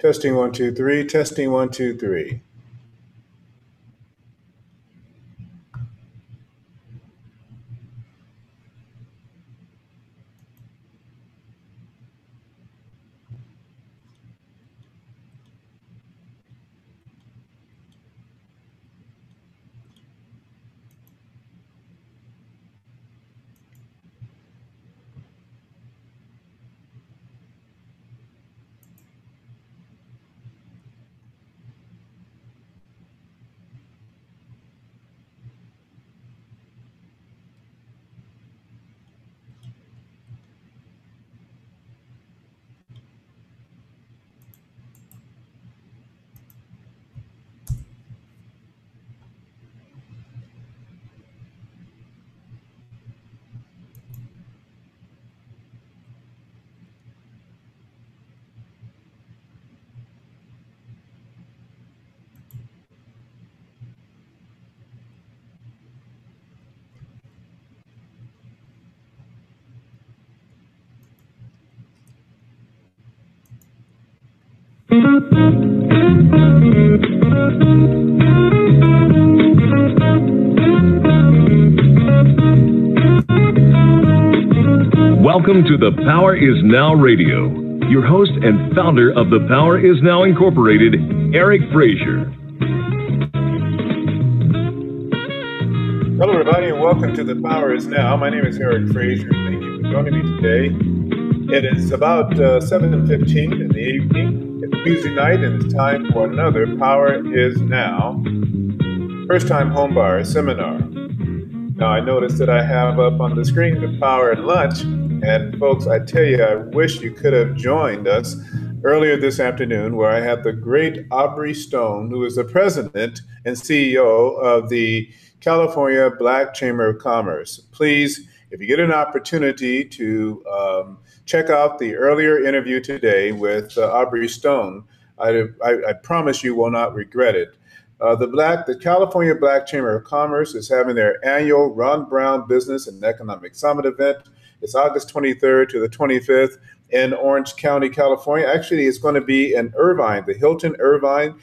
Testing 1 2 3. Testing 1 2 3. Welcome to the Power Is Now Radio. Your host and founder of the Power Is Now Incorporated, Eric Frazier. Hello, everybody, and welcome to the Power Is Now. My name is Eric Frazier. Thank you for joining me today. It is about 7:15 in the evening. It's Tuesday night, and it's time for another Power Is Now first-time homebuyer seminar. Now, I noticed that I have up on the screen the Power and Lunch. And folks, I tell you, I wish you could have joined us earlier this afternoon, where I had the great Aubrey Stone, who is the president and CEO of the California Black Chamber of Commerce. Please, if you get an opportunity to check out the earlier interview today with Aubrey Stone, I promise you will not regret it. The California Black Chamber of Commerce is having their annual Ron Brown Business and Economic Summit event. It's August 23rd to the 25th in Orange County, California. Actually, it's going to be in Irvine, the Hilton Irvine,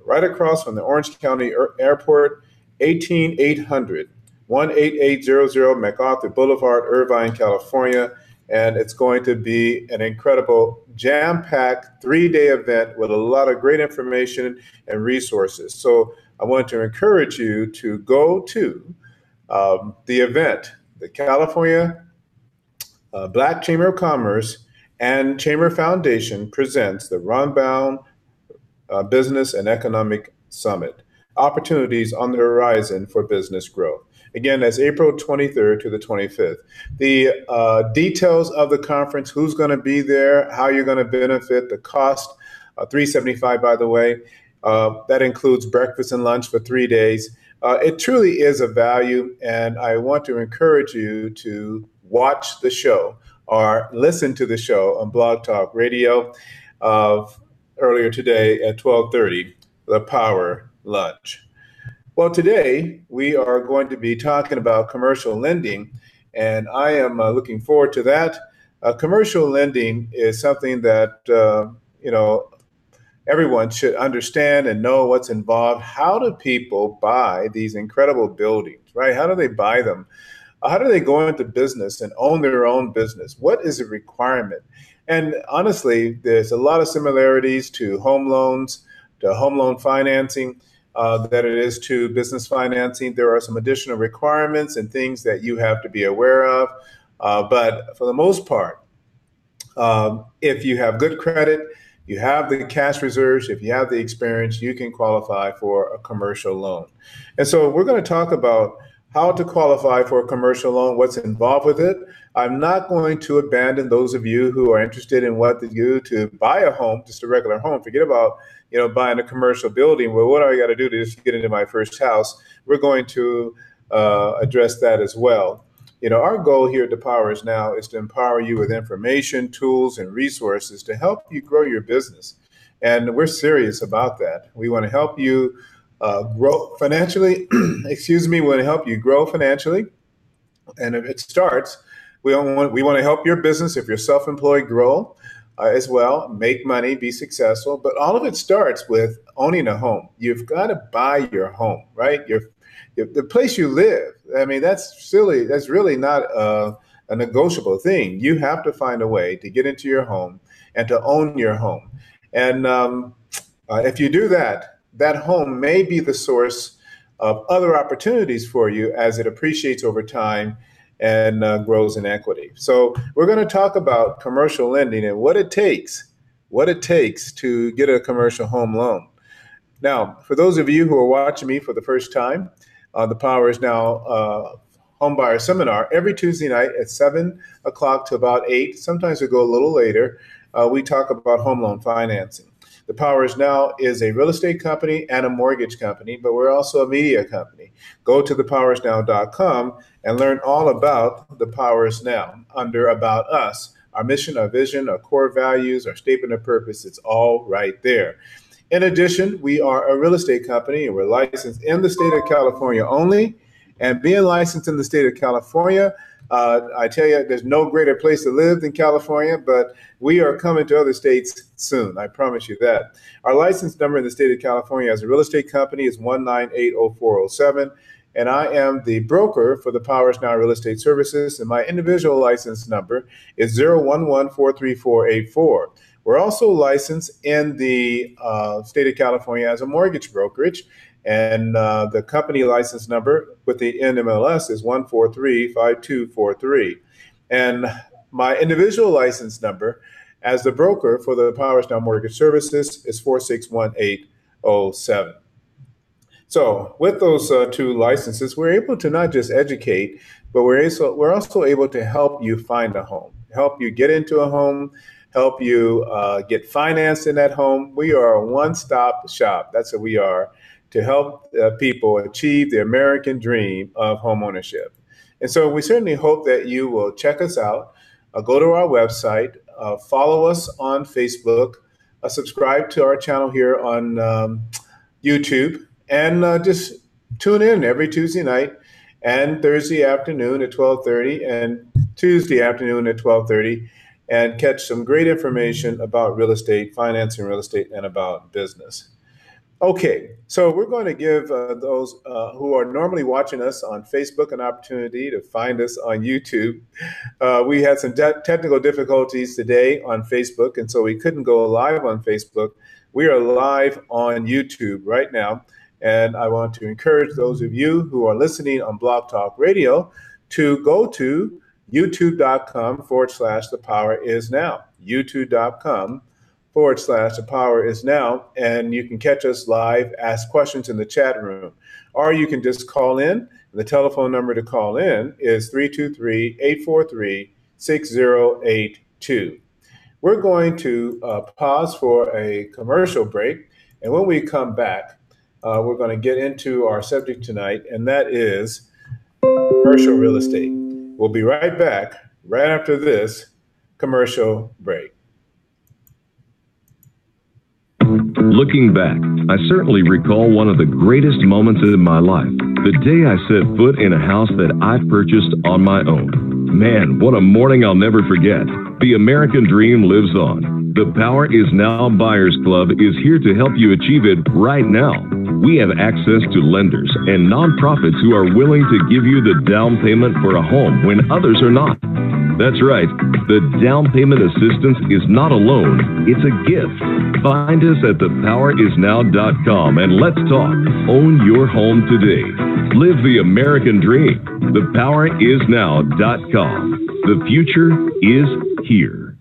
right across from the Orange County Airport, 18800 MacArthur Boulevard, Irvine, California. And it's going to be an incredible jam-packed 3-day event with a lot of great information and resources. So I want to encourage you to go to the event, the California Black Chamber of Commerce and Chamber Foundation presents the Ron Brown Business and Economic Summit, Opportunities on the Horizon for Business Growth. Again, that's April 23rd to the 25th. The details of the conference, who's going to be there, how you're going to benefit, the cost, $375, by the way. That includes breakfast and lunch for 3 days. It truly is a value, and I want to encourage you to watch the show or listen to the show on Blog Talk Radio earlier today at 12:30, the Power Lunch. Well, today we are going to be talking about commercial lending, and I am looking forward to that. Commercial lending is something that, everyone should understand and know what's involved. How do people buy these incredible buildings, right? How do they buy them? How do they go into business and own their own business? What is the requirement? And honestly, there's a lot of similarities to home loans, to home loan financing, that it is to business financing. There are some additional requirements and things that you have to be aware of. But for the most part, if you have good credit, you have the cash reserves, if you have the experience, you can qualify for a commercial loan. And so we're going to talk about how to qualify for a commercial loan, what's involved with it. I'm not going to abandon those of you who are interested in what to do to buy a home, just a regular home. Forget about buying a commercial building. Well, what do I got to do to just get into my first house? We're going to address that as well. Our goal here at The Power Is Now is to empower you with information, tools, and resources to help you grow your business. And we're serious about that. We want to help you grow financially. We want to help you grow financially. And if it starts, we want to help your business, if you're self-employed, grow. as well, make money, be successful. But all of it starts with owning a home. You've got to buy your home, right? The place you live. I mean, that's silly. That's really not a negotiable thing. You have to find a way to get into your home and to own your home. And if you do that, that home may be the source of other opportunities for you as it appreciates over time and grows in equity. So we're going to talk about commercial lending and what it takes to get a commercial home loan. Now, for those of you who are watching me for the first time, the Power is Now Homebuyer Seminar every Tuesday night at 7 o'clock to about 8. Sometimes we go a little later. We talk about home loan financing. The Power is Now is a real estate company and a mortgage company, but we're also a media company. Go to thepowerisnow.com and learn all about The Power is Now under About Us. Our mission, our vision, our core values, our statement of purpose, it's all right there. In addition, we are a real estate company and we're licensed in the state of California only. And being licensed in the state of California, I tell you, there's no greater place to live than California, but we are coming to other states soon. I promise you that. Our license number in the state of California as a real estate company is 1980407. And I am the broker for the Power is Now Real Estate Services. And my individual license number is 011-43484. We're also licensed in the state of California as a mortgage brokerage. And the company license number with the NMLS is 1435243. And my individual license number as the broker for the Power is Now Mortgage Services is 461807. So with those two licenses, we're able to not just educate, but we're also able to help you find a home, help you get into a home, help you get financed in that home. We are a one-stop shop. That's what we are, to help people achieve the American dream of homeownership. And so we certainly hope that you will check us out, go to our website, follow us on Facebook, subscribe to our channel here on YouTube, and just tune in every Tuesday night and Thursday afternoon at 12:30 and Tuesday afternoon at 12:30 and catch some great information about real estate, financing real estate, and about business. Okay, so we're going to give those who are normally watching us on Facebook an opportunity to find us on YouTube. We had some technical difficulties today on Facebook, and so we couldn't go live on Facebook. We are live on YouTube right now, and I want to encourage those of you who are listening on Blog Talk Radio to go to youtube.com/The Power Is Now, youtube.com/The Power Is Now, and you can catch us live, ask questions in the chat room, or you can just call in. The telephone number to call in is 323-843-6082. We're going to pause for a commercial break, and when we come back, we're going to get into our subject tonight, and that is commercial real estate. We'll be right back right after this commercial break. Looking back, I certainly recall one of the greatest moments in my life. The day I set foot in a house that I purchased on my own. Man, what a morning I'll never forget. The American dream lives on. The Power is Now Buyers Club is here to help you achieve it right now. We have access to lenders and nonprofits who are willing to give you the down payment for a home when others are not. That's right. The down payment assistance is not a loan, it's a gift. Find us at thepowerisnow.com and let's talk. Own your home today. Live the American dream. Thepowerisnow.com. The future is here.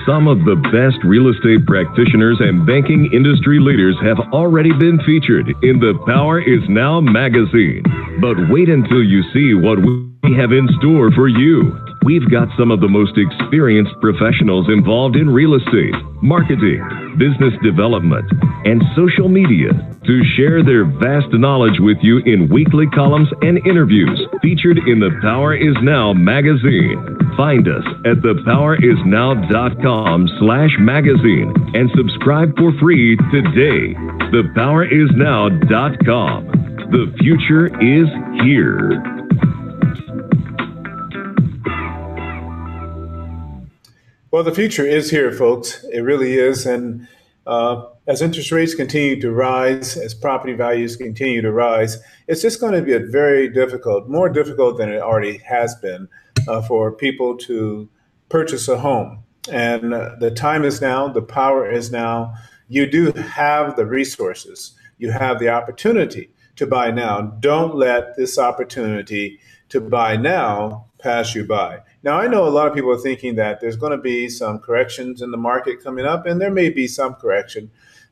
Some of the best real estate practitioners and banking industry leaders have already been featured in the Power is Now magazine. But wait until you see what we have in store for you. We've got some of the most experienced professionals involved in real estate, marketing, business development, and social media to share their vast knowledge with you in weekly columns and interviews featured in the Power is Now magazine. Find us at thepowerisnow.com/magazine and subscribe for free today. Thepowerisnow.com. The future is here. Well, the future is here, folks. It really is. And as interest rates continue to rise, as property values continue to rise, it's just going to be a very difficult, more difficult than it already has been, for people to purchase a home. And the time is now, the power is now. You do have the resources, you have the opportunity to buy now. Don't let this opportunity to buy now pass you by. Now, I know a lot of people are thinking that there's going to be some corrections in the market coming up, and there may be some correction,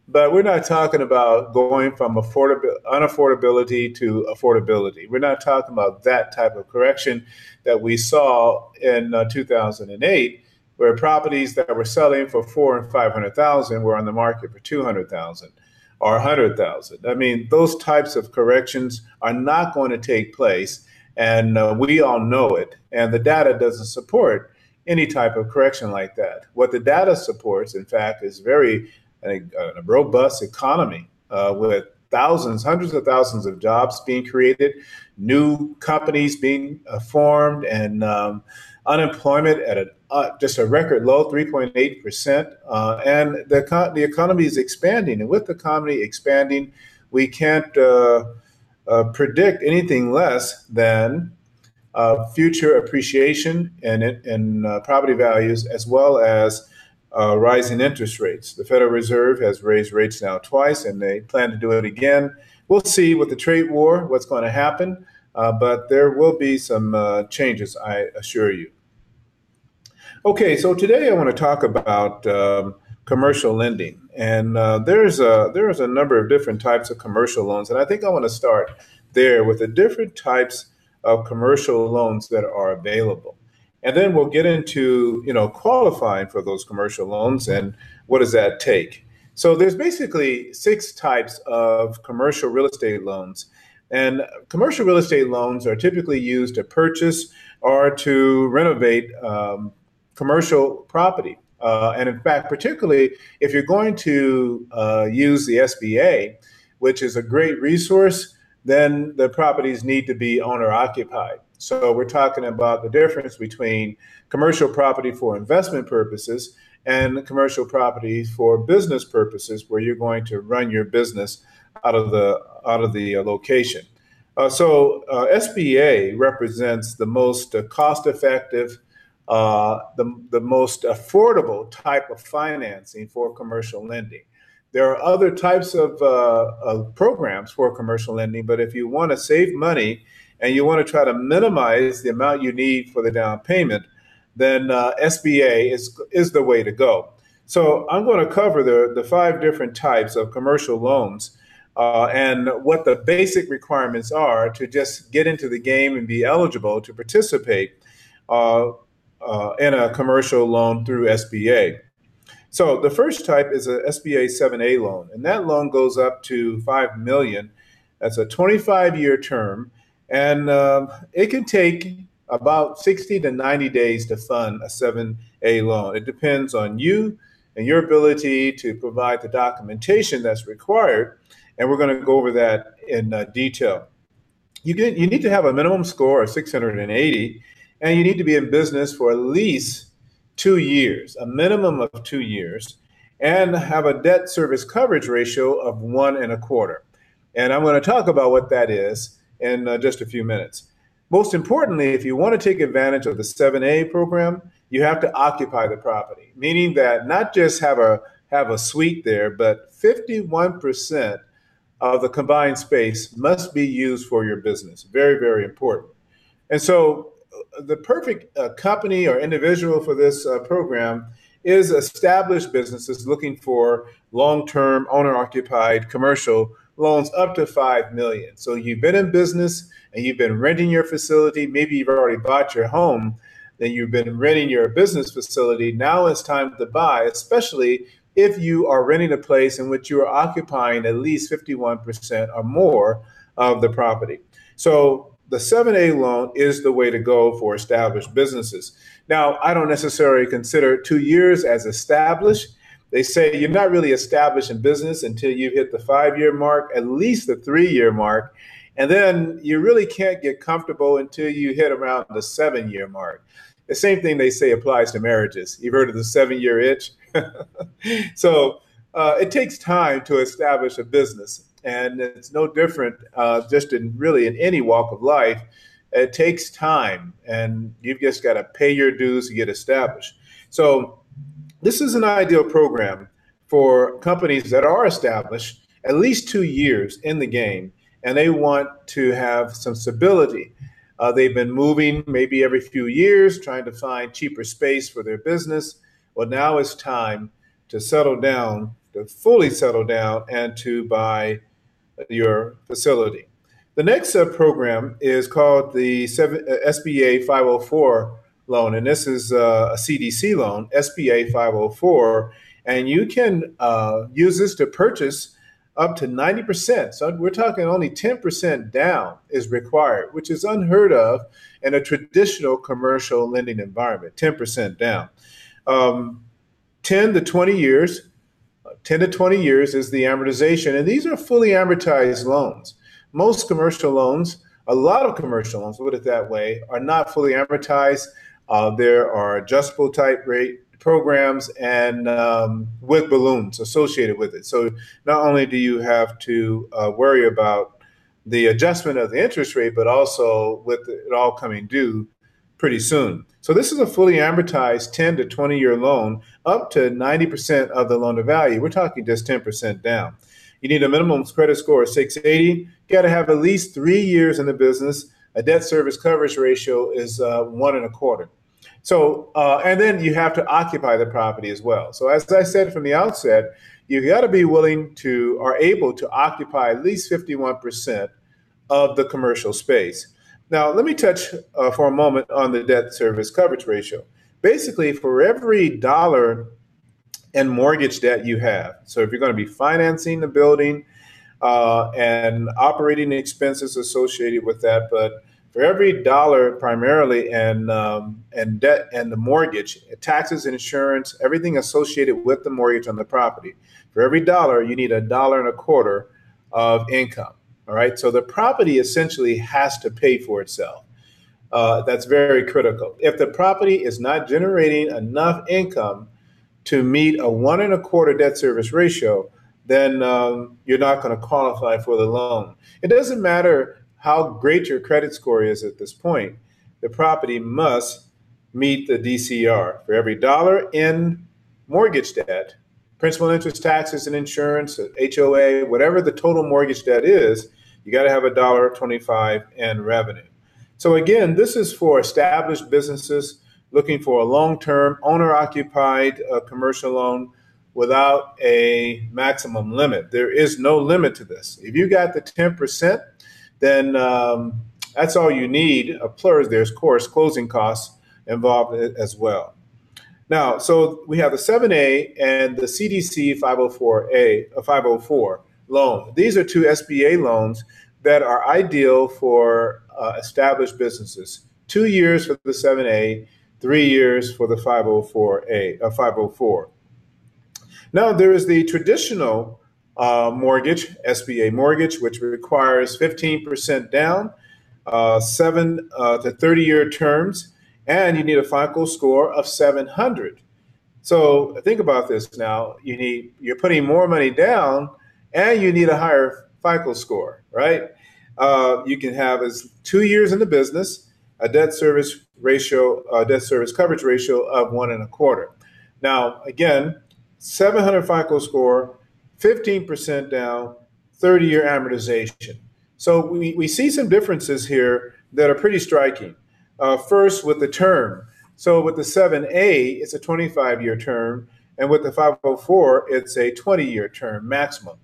but we're not talking about going from unaffordability to affordability. We're not talking about that type of correction that we saw in 2008, where properties that were selling for 400,000 and 500,000 were on the market for 200,000 or 100,000. I mean, those types of corrections are not going to take place, and we all know it. And the data doesn't support any type of correction like that. What the data supports, in fact, is a robust economy with thousands, hundreds of thousands of jobs being created, new companies being formed, and unemployment at just a record low, 3.8%. And the economy is expanding. And with the economy expanding, we can't predict anything less than future appreciation in property values, as well as rising interest rates. The Federal Reserve has raised rates now twice, and they plan to do it again. We'll see with the trade war what's going to happen, but there will be some changes, I assure you. Okay, so today I want to talk about commercial lending, and there's a number of different types of commercial loans, and I think I want to start there with the different types of commercial loans that are available, and then we'll get into qualifying for those commercial loans and what does that take. So there's basically six types of commercial real estate loans, and commercial real estate loans are typically used to purchase or to renovate commercial property. And in fact, particularly if you're going to use the SBA, which is a great resource, then the properties need to be owner occupied. So we're talking about the difference between commercial property for investment purposes and commercial property for business purposes, where you're going to run your business out of the location. So SBA represents the most cost-effective, the most affordable type of financing for commercial lending. There are other types of programs for commercial lending, but if you want to save money and you want to try to minimize the amount you need for the down payment, then SBA is the way to go. So I'm going to cover the five different types of commercial loans and what the basic requirements are to just get into the game and be eligible to participate in a commercial loan through SBA. So the first type is a SBA 7A loan, and that loan goes up to $5 million. That's a 25-year term, and it can take about 60 to 90 days to fund a 7A loan. It depends on you and your ability to provide the documentation that's required, and we're going to go over that in detail. You need to have a minimum score of 680, and you need to be in business for at least 2 years, a minimum of 2 years, and have a debt service coverage ratio of 1.25. And I'm going to talk about what that is in just a few minutes. Most importantly, if you want to take advantage of the 7A program, you have to occupy the property, meaning that not just have a suite there, but 51% of the combined space must be used for your business. Very, very important. And so the perfect company or individual for this program is established businesses looking for long-term owner-occupied commercial loans up to $5 million. So you've been in business and you've been renting your facility. Maybe you've already bought your home, then you've been renting your business facility. Now it's time to buy, especially if you are renting a place in which you are occupying at least 51% or more of the property. So the 7A loan is the way to go for established businesses. Now, I don't necessarily consider 2 years as established. They say you're not really established in business until you hit the 5-year mark, at least the 3-year mark. And then you really can't get comfortable until you hit around the 7-year mark. the same thing they say applies to marriages. You've heard of the 7-year itch. So it takes time to establish a business, and it's no different just in really in any walk of life. It takes time, and you've just got to pay your dues to get established. So this is an ideal program for companies that are established at least 2 years in the game, and they want to have some stability. They've been moving maybe every few years, trying to find cheaper space for their business. Well, now it's time to settle down, to fully settle down, and to buy your facility. The next program is called the SBA 504 loan, and this is a CDC loan, SBA 504, and you can use this to purchase up to 90%. So we're talking only 10% down is required, which is unheard of in a traditional commercial lending environment, 10% down. 10 to 20 years, 10 to 20 years is the amortization, and these are fully amortized loans. Most commercial loans, a lot of commercial loans, put it that way, are not fully amortized. There are adjustable type rate programs and with balloons associated with it. So not only do you have to worry about the adjustment of the interest rate, but also with it all coming due pretty soon. So this is a fully amortized 10 to 20-year loan up to 90% of the loan to value. We're talking just 10% down. You need a minimum credit score of 680. You got to have at least 3 years in the business. A debt service coverage ratio is 1.25. So, and then you have to occupy the property as well. So as I said from the outset, you got to be willing to, or able to occupy at least 51% of the commercial space. Now, let me touch for a moment on the debt service coverage ratio. Basically, for every dollar in mortgage debt you have, so if you're going to be financing the building and operating expenses associated with that, but for every dollar primarily and debt and the mortgage, taxes, insurance, everything associated with the mortgage on the property, for every dollar, you need $1.25 of income. All right. So the property essentially has to pay for itself. That's very critical. If the property is not generating enough income to meet a 1.25 debt service ratio, then you're not going to qualify for the loan. It doesn't matter how great your credit score is at this point. The property must meet the DCR. For every dollar in mortgage debt, principal, interest, taxes, and insurance, HOA, whatever the total mortgage debt is, you got to have $1.25 in revenue. So again, this is for established businesses looking for a long-term owner-occupied commercial loan without a maximum limit. There is no limit to this. If you got the 10%, then that's all you need. Plus, there's, of course, closing costs involved as well. Now, so we have the 7A and the CDC 504 loan. These are two SBA loans that are ideal for established businesses. 2 years for the 7A, 3 years for the 504. Now, there is the traditional mortgage, SBA mortgage, which requires 15% down, 7 to 30-year terms, and you need a FICO score of 700. So think about this now. You're putting more money down, and you need a higher FICO score, right? You can have as 2 years in the business, a debt service coverage ratio of 1.25. Now, again, 700 FICO score, 15% down, 30-year amortization. So we see some differences here that are pretty striking. First, with the term. So with the 7A, it's a 25-year term, and with the 504, it's a 20-year term maximum.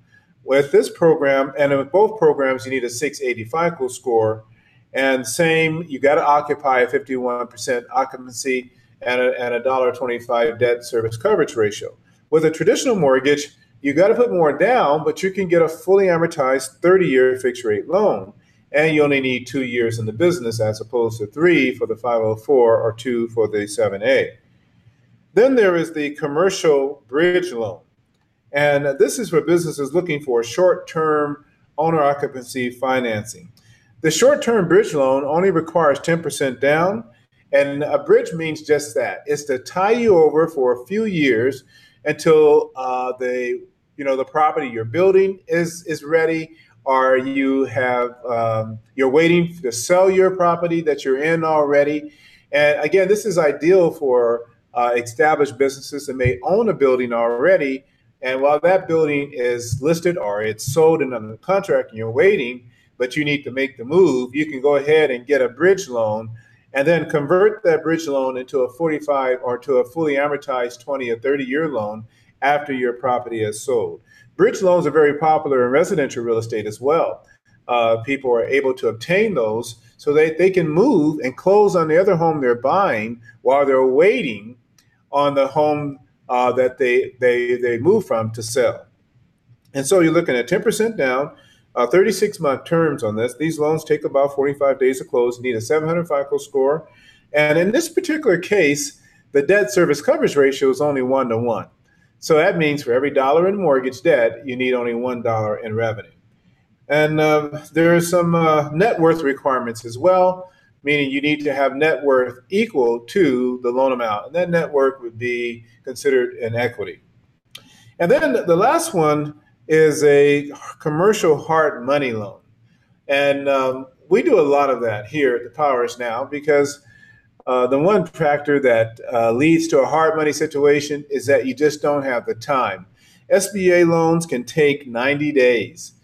With this program, and with both programs, you need a 680 FICO score, and same, you got to occupy a 51% occupancy and a $1.25 debt service coverage ratio. With a traditional mortgage, you got to put more down, but you can get a fully amortized 30-year fixed rate loan, and you only need 2 years in the business as opposed to 3 for the 504 or 2 for the 7A. Then there is the commercial bridge loan. And this is for businesses looking for short-term owner occupancy financing. The short-term bridge loan only requires 10% down, And a bridge means just that. It's to tie you over for a few years until the property you're building is ready, or you're waiting to sell your property that you're in already. And again, this is ideal for established businesses that may own a building already. And while that building is listed or it's sold and under contract and you're waiting, but you need to make the move, you can go ahead and get a bridge loan and then convert that bridge loan into a 45 or to a fully amortized 20 or 30-year loan after your property is sold. Bridge loans are very popular in residential real estate as well. People are able to obtain those so they can move and close on the other home they're buying while they're waiting on the home that they move from to sell. And so you're looking at 10% down, 36-month terms on this. These loans take about 45 days to close. You need a 700 FICO score. And in this particular case, the debt service coverage ratio is only 1-to-1. So that means for every dollar in mortgage debt, you need only $1 in revenue. And there are some net worth requirements as well, meaning you need to have net worth equal to the loan amount. And that net worth would be considered an equity. And then the last one is a commercial hard money loan. And we do a lot of that here at the Powers now because the one factor that leads to a hard money situation is that you just don't have the time. SBA loans can take 90 days.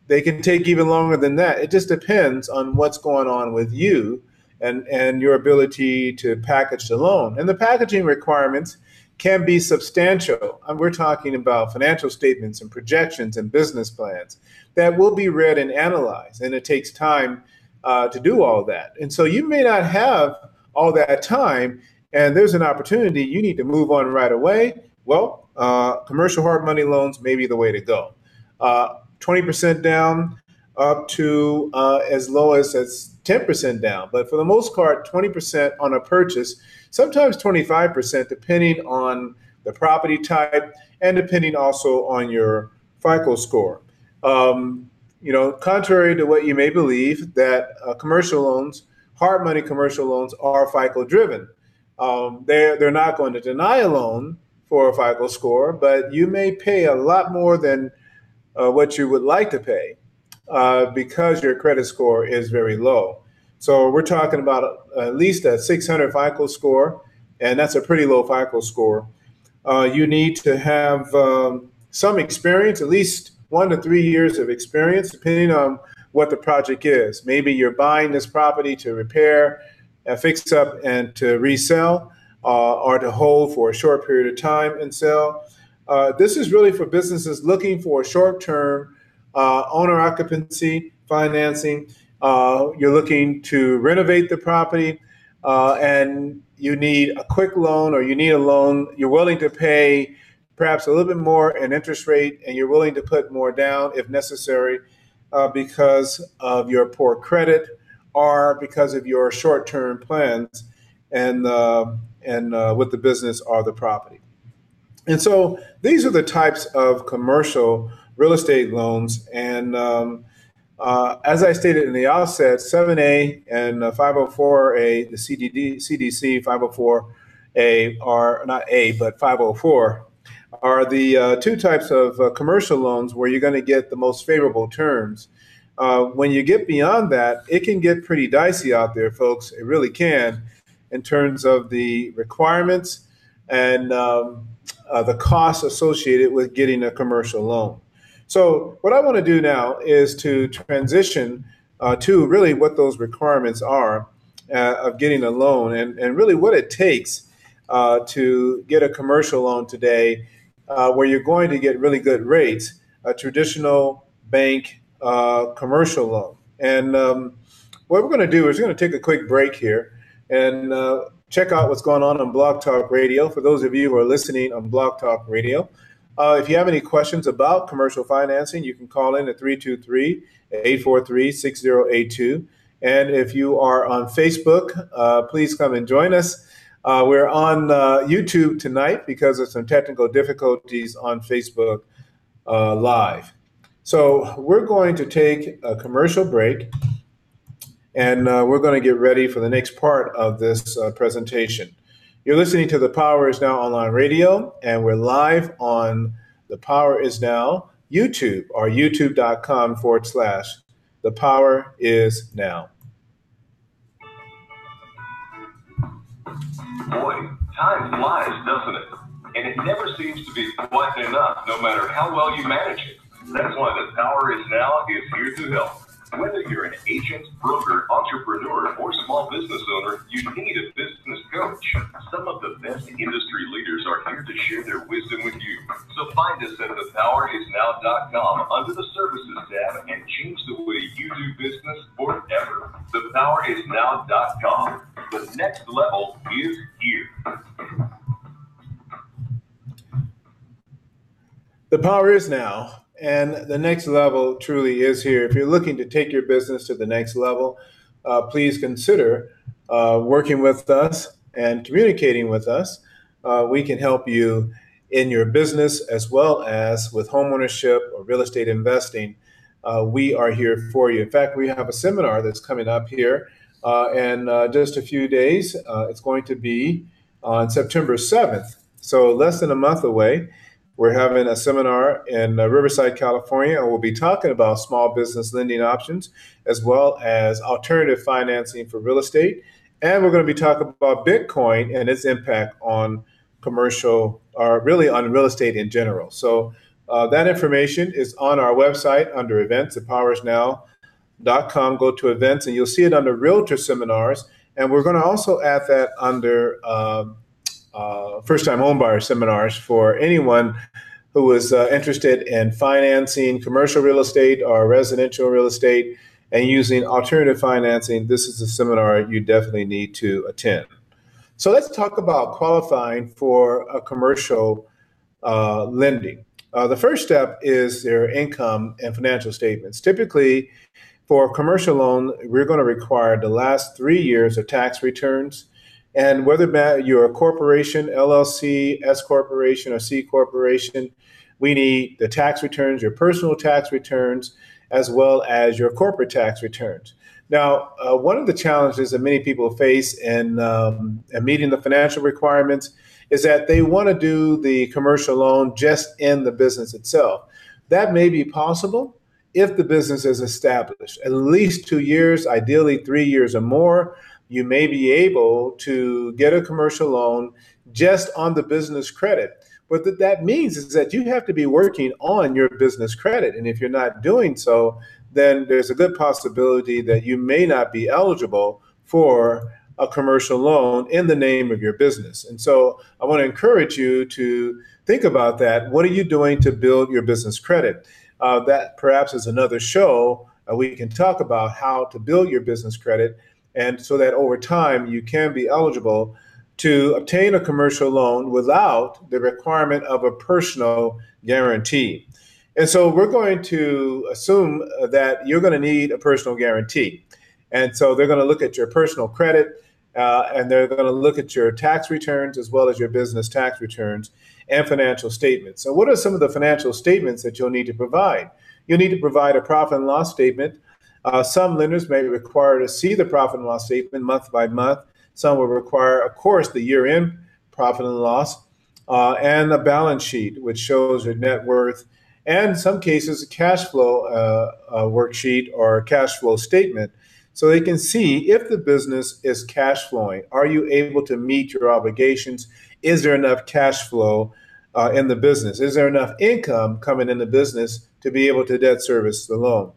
They can take even longer than that. It just depends on what's going on with you and your ability to package the loan. And the packaging requirements can be substantial. And we're talking about financial statements and projections and business plans that will be read and analyzed. And it takes time to do all that. And so you may not have all that time, and there's an opportunity you need to move on right away. Well, commercial hard money loans may be the way to go. 20% down up to as low as 10% down. But for the most part, 20% on a purchase, sometimes 25%, depending on the property type and depending also on your FICO score. Contrary to what you may believe, that commercial loans, hard money commercial loans, are FICO driven. They're not going to deny a loan for a FICO score, but you may pay a lot more than what you would like to pay because your credit score is very low. So we're talking about at least a 600 FICO score, and that's a pretty low FICO score. You need to have some experience, at least 1 to 3 years of experience, depending on what the project is. Maybe you're buying this property to repair, fix up, and to resell, or to hold for a short period of time and sell. This is really for businesses looking for short-term owner occupancy financing. You're looking to renovate the property and you need a quick loan, or you need a loan. You're willing to pay perhaps a little bit more in interest rate, and you're willing to put more down if necessary because of your poor credit or because of your short-term plans and with the business or the property. And so these are the types of commercial real estate loans. And as I stated in the outset, 7A and 504A, the CDC 504A are not A, but 504 are the two types of commercial loans where you're going to get the most favorable terms. When you get beyond that, it can get pretty dicey out there, folks. It really can, in terms of the requirements and the costs associated with getting a commercial loan. So what I want to do now is to transition to really what those requirements are of getting a loan and really what it takes to get a commercial loan today where you're going to get really good rates, a traditional bank commercial loan. And what we're going to do is we're going to take a quick break here and check out what's going on Blog Talk Radio. For those of you who are listening on Blog Talk Radio, if you have any questions about commercial financing, you can call in at 323-843-6082. And if you are on Facebook, please come and join us. We're on YouTube tonight because of some technical difficulties on Facebook Live. So we're going to take a commercial break. and we're going to get ready for the next part of this presentation. You're listening to The Power Is Now Online Radio, and we're live on The Power Is Now YouTube, or youtube.com/The Power Is Now. Boy, time flies, doesn't it? And it never seems to be quite enough, no matter how well you manage it. That's why The Power Is Now is here to help. Whether you're an agent, broker, entrepreneur, or small business owner, you need a business coach. Some of the best industry leaders are here to share their wisdom with you. So find us at thepowerisnow.com under the Services tab and change the way you do business forever. Thepowerisnow.com. The next level is here. The power is now, and the next level truly is here. If you're looking to take your business to the next level, please consider working with us and communicating with us. We can help you in your business as well as with homeownership or real estate investing. We are here for you. In fact, we have a seminar that's coming up here in just a few days. It's going to be on September 7th, so less than a month away. We're having a seminar in Riverside, California, and we'll be talking about small business lending options as well as alternative financing for real estate. And we're going to be talking about Bitcoin and its impact on commercial, or really on real estate in general. So that information is on our website under events at powersnow.com. Go to events and you'll see it under realtor seminars. And we're going to also add that under first-time homebuyer seminars for anyone who is interested in financing commercial real estate or residential real estate and using alternative financing. This is a seminar you definitely need to attend. So let's talk about qualifying for a commercial lending. The first step is their income and financial statements. Typically, for a commercial loan, we're going to require the last 3 years of tax returns. And whether you're a corporation, LLC, S corporation, or C corporation, we need the tax returns, your personal tax returns, as well as your corporate tax returns. Now, one of the challenges that many people face in meeting the financial requirements is that they want to do the commercial loan just in the business itself. That may be possible if the business is established. At least 2 years, ideally 3 years or more, you may be able to get a commercial loan just on the business credit. What that means is that you have to be working on your business credit. And if you're not doing so, then there's a good possibility that you may not be eligible for a commercial loan in the name of your business. And so I want to encourage you to think about that. What are you doing to build your business credit? That perhaps is another show. We can talk about how to build your business credit, and so that over time you can be eligible to obtain a commercial loan without the requirement of a personal guarantee. And so we're going to assume that you're going to need a personal guarantee. And so they're going to look at your personal credit, and they're going to look at your tax returns as well as your business tax returns and financial statements. So what are some of the financial statements that you'll need to provide? You'll need to provide a profit and loss statement. Some lenders may require to see the profit and loss statement month by month. Some will require, of course, the year-end profit and loss and a balance sheet, which shows your net worth, and in some cases, a cash flow worksheet or cash flow statement, so they can see if the business is cash flowing. Are you able to meet your obligations? Is there enough cash flow in the business? Is there enough income coming in the business to be able to debt service the loan?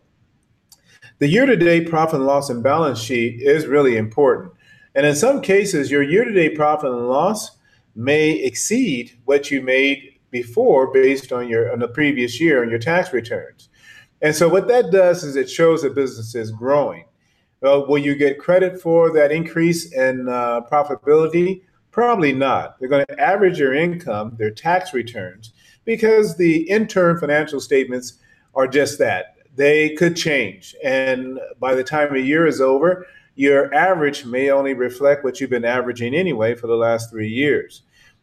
The year-to-date profit and loss and balance sheet is really important. And in some cases, your year-to-date profit and loss may exceed what you made before based on the previous year and your tax returns. And so what that does is it shows the business is growing. Well, will you get credit for that increase in profitability? Probably not. They're going to average your income, their tax returns, because the interim financial statements are just that. They could change. And by the time a year is over, your average may only reflect what you've been averaging anyway for the last 3 years.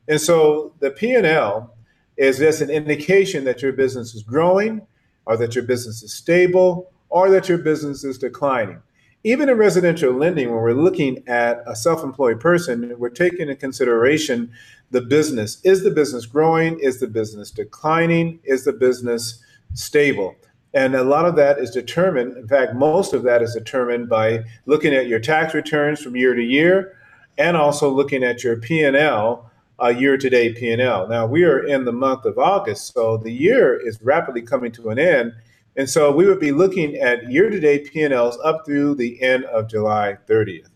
And so the P&L is just an indication that your business is growing, or that your business is stable, or that your business is declining. Even in residential lending, when we're looking at a self-employed person, we're taking into consideration the business. Is the business growing? Is the business declining? Is the business stable? And a lot of that is determined, in fact, most of that is determined by looking at your tax returns from year to year and also looking at your P&L, year-to-date P&L. Now, we are in the month of August, so the year is rapidly coming to an end. And so we would be looking at year-to-date P&Ls up through the end of July 30th.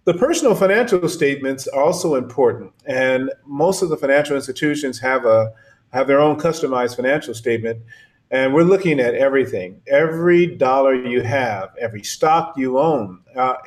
The personal financial statements are also important, and most of the financial institutions have their own customized financial statement. And we're looking at everything, every dollar you have, every stock you own,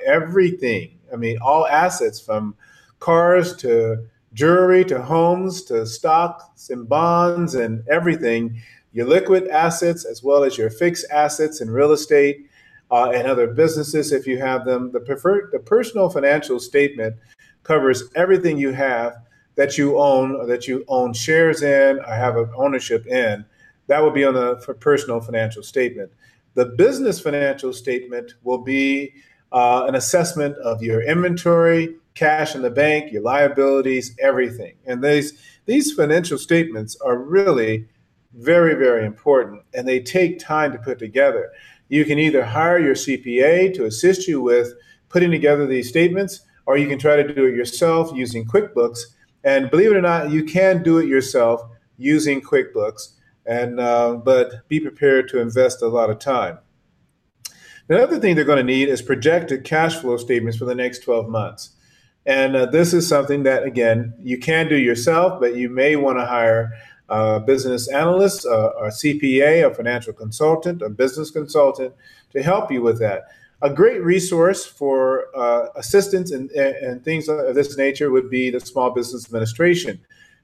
everything. I mean, all assets from cars to jewelry to homes to stocks and bonds and everything, your liquid assets as well as your fixed assets in real estate and other businesses if you have them. The personal financial statement covers everything you have that you own or that you own shares in or have an ownership in. That will be on the personal financial statement. The business financial statement will be an assessment of your inventory, cash in the bank, your liabilities, everything. And these financial statements are really very, very important, and they take time to put together. You can either hire your CPA to assist you with putting together these statements, or you can try to do it yourself using QuickBooks. And believe it or not, you can do it yourself using QuickBooks. But be prepared to invest a lot of time. The other thing they're going to need is projected cash flow statements for the next 12 months. And this is something that, again, you can do yourself, but you may want to hire a business analyst, or CPA, a financial consultant, a business consultant to help you with that. A great resource for assistance and things of this nature would be the Small Business Administration.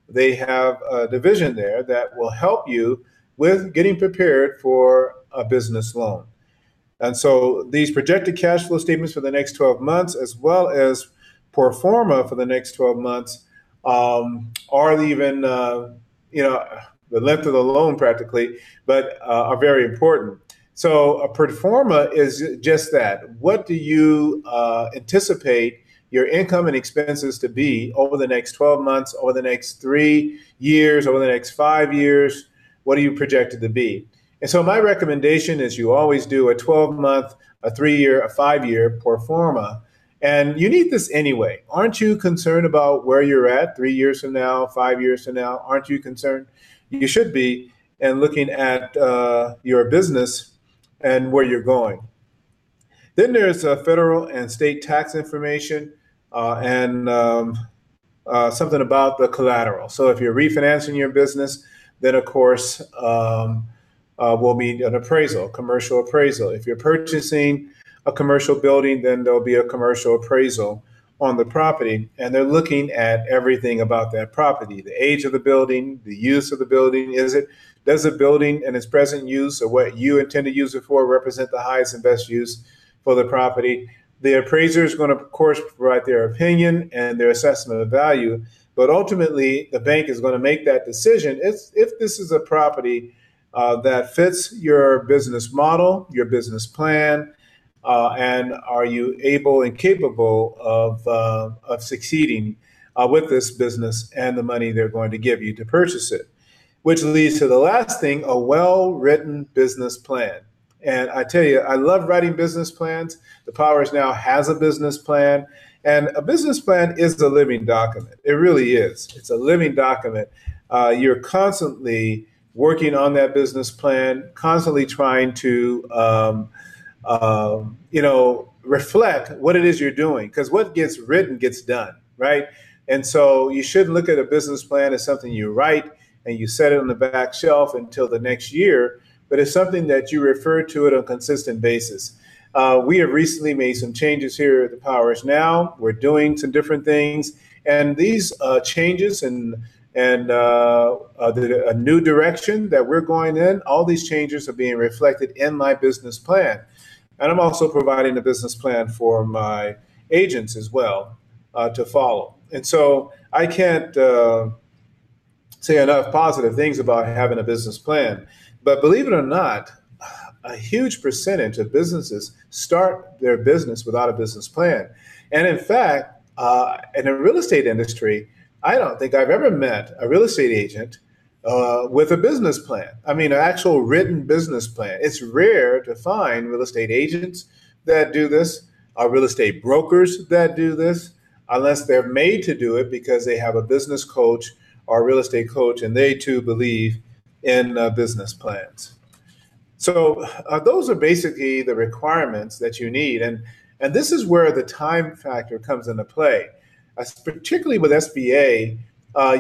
They have a division there that will help you with getting prepared for a business loan. And so these projected cash flow statements for the next 12 months, as well as pro forma for the next 12 months, or even, the length of the loan practically, but are very important. So a pro forma is just that. What do you anticipate your income and expenses to be over the next 12 months, over the next 3 years, over the next 5 years? What are you projected to be? And so my recommendation is you always do a 12-month, a 3-year, a 5-year pro forma. And you need this anyway. Aren't you concerned about where you're at 3 years from now, 5 years from now? Aren't you concerned? You should be, and looking at your business and where you're going. Then there's federal and state tax information. And something about the collateral. So if you're refinancing your business, then of course will be an appraisal, commercial appraisal. If you're purchasing a commercial building, then there'll be a commercial appraisal on the property, and they're looking at everything about that property: the age of the building, the use of the building. Does the building and its present use, or what you intend to use it for, represent the highest and best use for the property? The appraiser is going to, of course, provide their opinion and their assessment of value, but ultimately the bank is going to make that decision if this is a property that fits your business model, your business plan, and are you able and capable of succeeding with this business and the money they're going to give you to purchase it. Which leads to the last thing, a well-written business plan. And I tell you, I love writing business plans. The Powers Now has a business plan. And a business plan is a living document. It really is. It's a living document. You're constantly working on that business plan, constantly trying to, reflect what it is you're doing. Because what gets written gets done, right? And so you shouldn't look at a business plan as something you write and you set it on the back shelf until the next year, but it's something that you refer to it on a consistent basis. We have recently made some changes here at the Powers Now. We're doing some different things, and these changes and a new direction that we're going in, all these changes are being reflected in my business plan. And I'm also providing a business plan for my agents as well to follow. And so I can't say enough positive things about having a business plan. But believe it or not, a huge percentage of businesses start their business without a business plan. And in fact, in the real estate industry, I don't think I've ever met a real estate agent with a business plan. I mean, an actual written business plan. It's rare to find real estate agents that do this, real estate brokers that do this, unless they're made to do it because they have a business coach or a real estate coach, and they too believe in business plans. So those are basically the requirements that you need, and this is where the time factor comes into play. Particularly with SBA,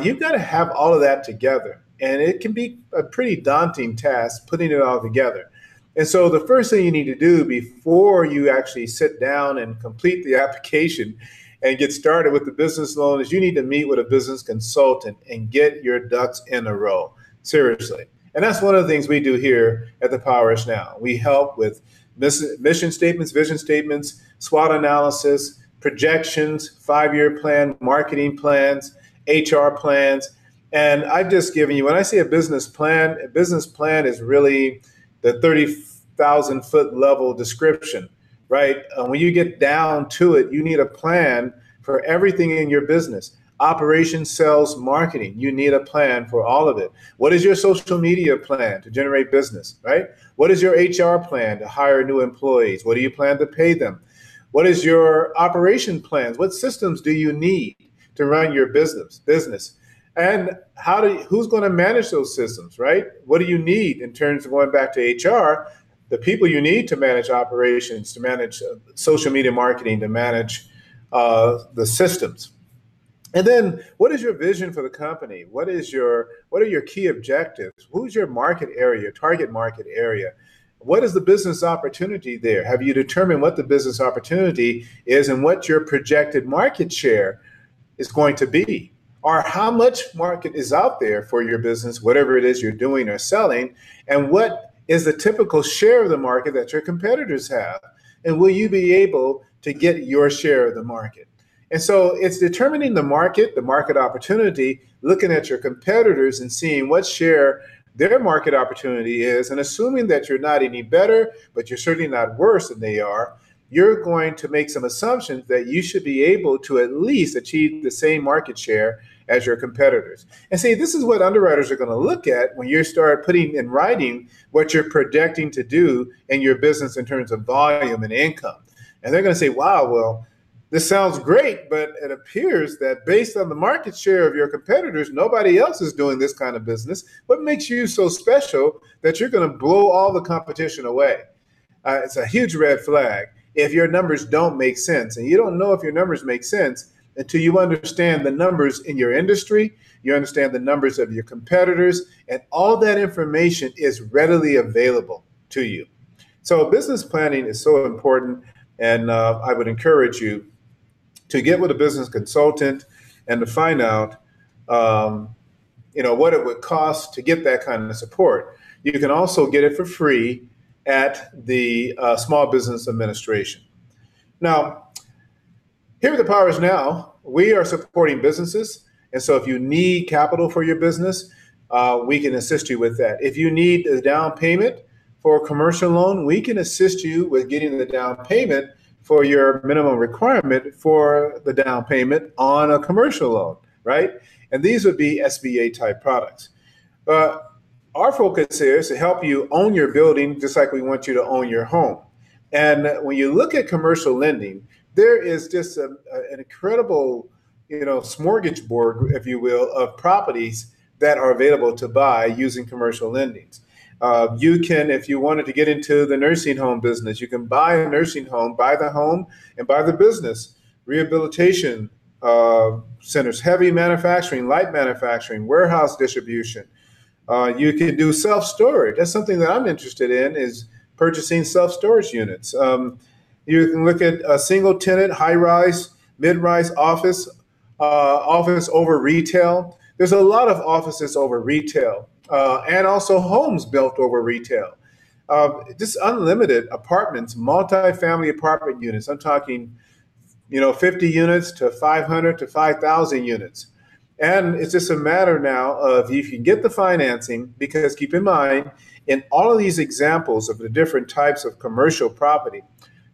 you've got to have all of that together, and it can be a pretty daunting task putting it all together. And so the first thing you need to do before you actually sit down and complete the application and get started with the business loan is you need to meet with a business consultant and get your ducks in a row. Seriously. And that's one of the things we do here at the Powers Now. We help with mission statements, vision statements, SWOT analysis, projections, 5-year plan, marketing plans, HR plans. And I've just given you, when I say a business plan is really the 30,000 foot level description, right? When you get down to it, you need a plan for everything in your business. Operations, sales, marketing, you need a plan for all of it. What is your social media plan to generate business, right? What is your HR plan to hire new employees? What do you plan to pay them? What is your operation plans? What systems do you need to run your business? And who's going to manage those systems, right? What do you need in terms of going back to HR? The people you need to manage operations, to manage social media marketing, to manage the systems. And then what is your vision for the company? What are your key objectives? Who's your market area, target market area? What is the business opportunity there? Have you determined what the business opportunity is and what your projected market share is going to be? Or how much market is out there for your business, whatever it is you're doing or selling, and what is the typical share of the market that your competitors have? And will you be able to get your share of the market? And so it's determining the market opportunity, looking at your competitors and seeing what share their market opportunity is, and assuming that you're not any better, but you're certainly not worse than they are, you're going to make some assumptions that you should be able to at least achieve the same market share as your competitors. And see, this is what underwriters are going to look at when you start putting in writing what you're projecting to do in your business in terms of volume and income. And they're going to say, wow, well, this sounds great, but it appears that based on the market share of your competitors, nobody else is doing this kind of business. What makes you so special that you're going to blow all the competition away? It's a huge red flag if your numbers don't make sense. And you don't know if your numbers make sense until you understand the numbers in your industry, you understand the numbers of your competitors, and all that information is readily available to you. So business planning is so important, and I would encourage you to get with a business consultant and to find out what it would cost to get that kind of support. You can also get it for free at the Small Business Administration. Now, here at the Powers Now, we are supporting businesses. And so if you need capital for your business, we can assist you with that. If you need a down payment for a commercial loan, we can assist you with getting the down payment for your minimum requirement for the down payment on a commercial loan, right? And these would be SBA type products. Our focus here is to help you own your building just like we want you to own your home. And when you look at commercial lending, there is just an incredible, smorgasbord, if you will, of properties that are available to buy using commercial lendings. You can, if you wanted to get into the nursing home business, you can buy a nursing home, buy the home, and buy the business. Rehabilitation centers, heavy manufacturing, light manufacturing, warehouse distribution. You can do self-storage. That's something that I'm interested in, is purchasing self-storage units. You can look at a single tenant, high-rise, mid-rise office over retail. There's a lot of offices over retail. And also homes built over retail. Just unlimited apartments, multi-family apartment units. I'm talking, 50 units to 500 to 5,000 units. And it's just a matter now of if you can get the financing, because keep in mind, in all of these examples of the different types of commercial property,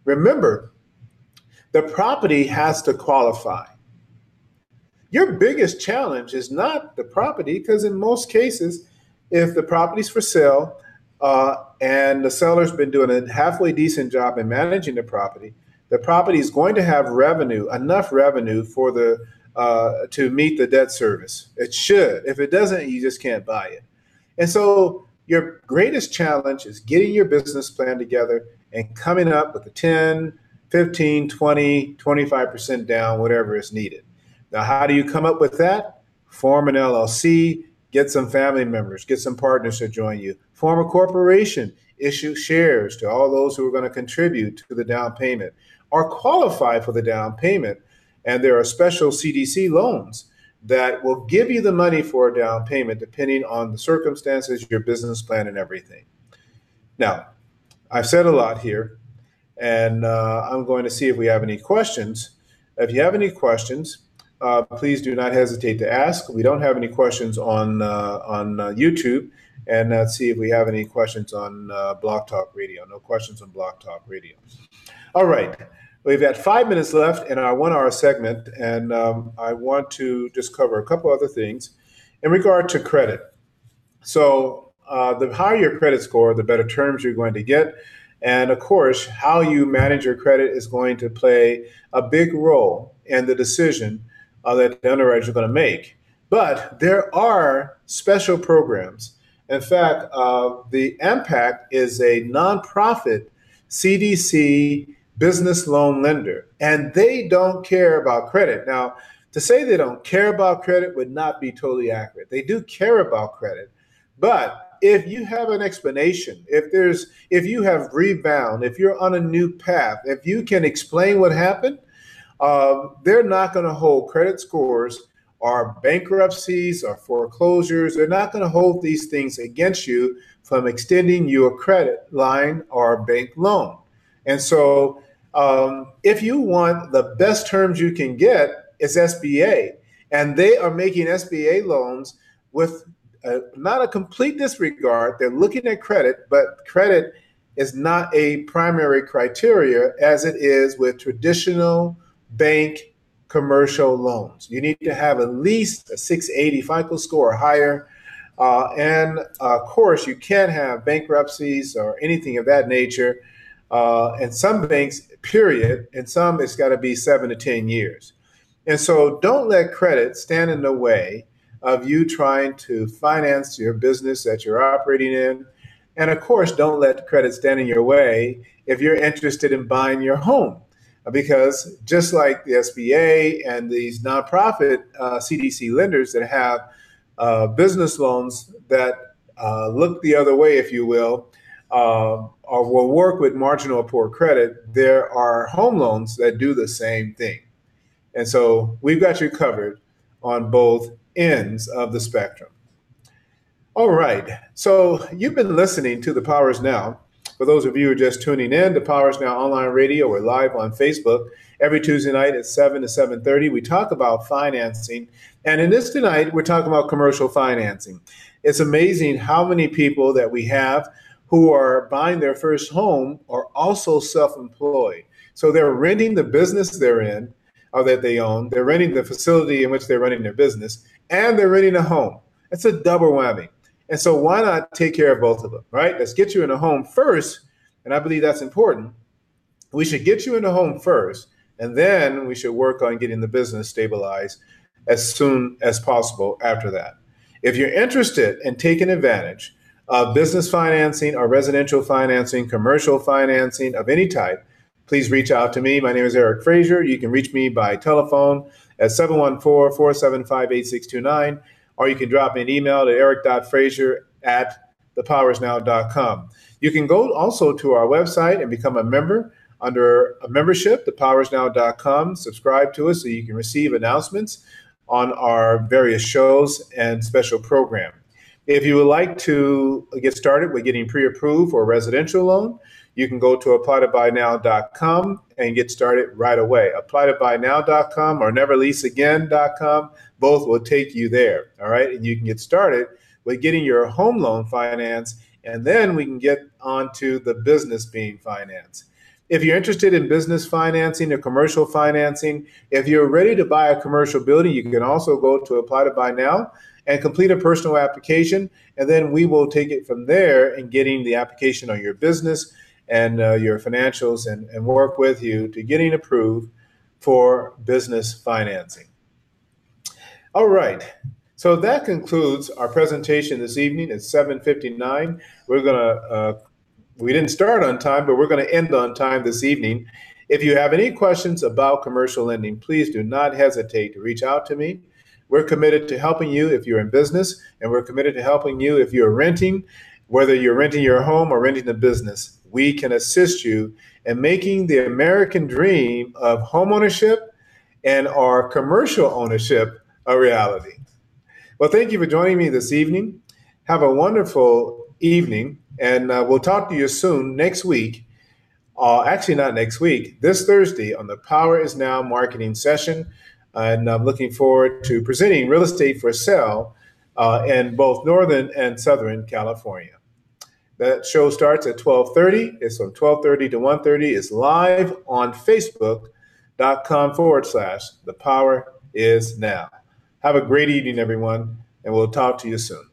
remember, the property has to qualify. Your biggest challenge is not the property, because in most cases, if the property's for sale and the seller's been doing a halfway decent job in managing the property is going to have revenue, enough revenue for the to meet the debt service. It should. If it doesn't, you just can't buy it. And so your greatest challenge is getting your business plan together and coming up with the 10, 15, 20, 25% down, whatever is needed. Now, how do you come up with that? Form an LLC, get some family members, get some partners to join you, form a corporation, issue shares to all those who are going to contribute to the down payment or qualify for the down payment. And there are special CDC loans that will give you the money for a down payment depending on the circumstances, your business plan, and everything. Now, I've said a lot here, and I'm going to see if we have any questions. If you have any questions, please do not hesitate to ask. We don't have any questions on YouTube, and let's see if we have any questions on Blog Talk Radio. No questions on Blog Talk Radio. All right. We've got 5 minutes left in our 1 hour segment, and I want to just cover a couple other things in regard to credit. So the higher your credit score, the better terms you're going to get. And of course, how you manage your credit is going to play a big role in the decision that the underwriters are going to make. But there are special programs. In fact, the Impact is a nonprofit CDC business loan lender, and they don't care about credit. Now, to say they don't care about credit would not be totally accurate. They do care about credit, but if you have an explanation, if you have rebound, if you're on a new path, if you can explain what happened, they're not going to hold credit scores or bankruptcies or foreclosures. They're not going to hold these things against you from extending you a credit line or a bank loan. And so if you want the best terms you can get, it's SBA. And they are making SBA loans with not a complete disregard. They're looking at credit, but credit is not a primary criteria as it is with traditional bank commercial loans. You need to have at least a 680 FICO score or higher. And of course, you can't have bankruptcies or anything of that nature. And some banks, period, and some it's got to be 7 to 10 years. And so don't let credit stand in the way of you trying to finance your business that you're operating in. And of course, don't let credit stand in your way if you're interested in buying your home. Because just like the SBA and these nonprofit CDC lenders that have business loans that look the other way, if you will, or will work with marginal or poor credit, there are home loans that do the same thing. And so we've got you covered on both ends of the spectrum. All right. So you've been listening to The Power Is Now. For those of you who are just tuning in, The Power Is Now online radio. We're live on Facebook every Tuesday night at 7 to 7:30. We talk about financing. And in this tonight, we're talking about commercial financing. It's amazing how many people that we have who are buying their first home are also self-employed. So they're renting the business they're in or that they own. They're renting the facility in which they're running their business, and they're renting a home. It's a double whammy. And so why not take care of both of them, right? Let's get you in a home first. And I believe that's important. We should get you in a home first, and then we should work on getting the business stabilized as soon as possible after that. If you're interested in taking advantage of business financing or residential financing, commercial financing of any type, please reach out to me. My name is Eric Frazier. You can reach me by telephone at 714-475-8629, or you can drop me an email to eric.frazier@thepowersnow.com. You can go also to our website and become a member under a membership, thepowersnow.com. Subscribe to us so you can receive announcements on our various shows and special programs. If you would like to get started with getting pre-approved for a residential loan, you can go to applytobuynow.com and get started right away. Applytobuynow.com or neverleaseagain.com, both will take you there, all right? And you can get started with getting your home loan financed, and then we can get onto the business being financed. If you're interested in business financing or commercial financing, if you're ready to buy a commercial building, you can also go to Apply to Buy Now and complete a personal application, and then we will take it from there in getting the application on your business and your financials and work with you to getting approved for business financing. All right. So that concludes our presentation this evening. It's 7:59. We didn't start on time, but we're going to end on time this evening. If you have any questions about commercial lending, please do not hesitate to reach out to me. We're committed to helping you if you're in business, and we're committed to helping you if you're renting, whether you're renting your home or renting a business. We can assist you in making the American dream of homeownership and our commercial ownership a reality. Well, thank you for joining me this evening. Have a wonderful evening, and we'll talk to you soon next week. Actually, not next week, this Thursday on the Power is Now marketing session. And I'm looking forward to presenting real estate for sale in both Northern and Southern California. That show starts at 12:30. It's from 12:30 to 1:30. It's live on Facebook.com/The Power is Now. Have a great evening, everyone, and we'll talk to you soon.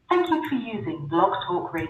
Thank you for using Blog Talk Radio.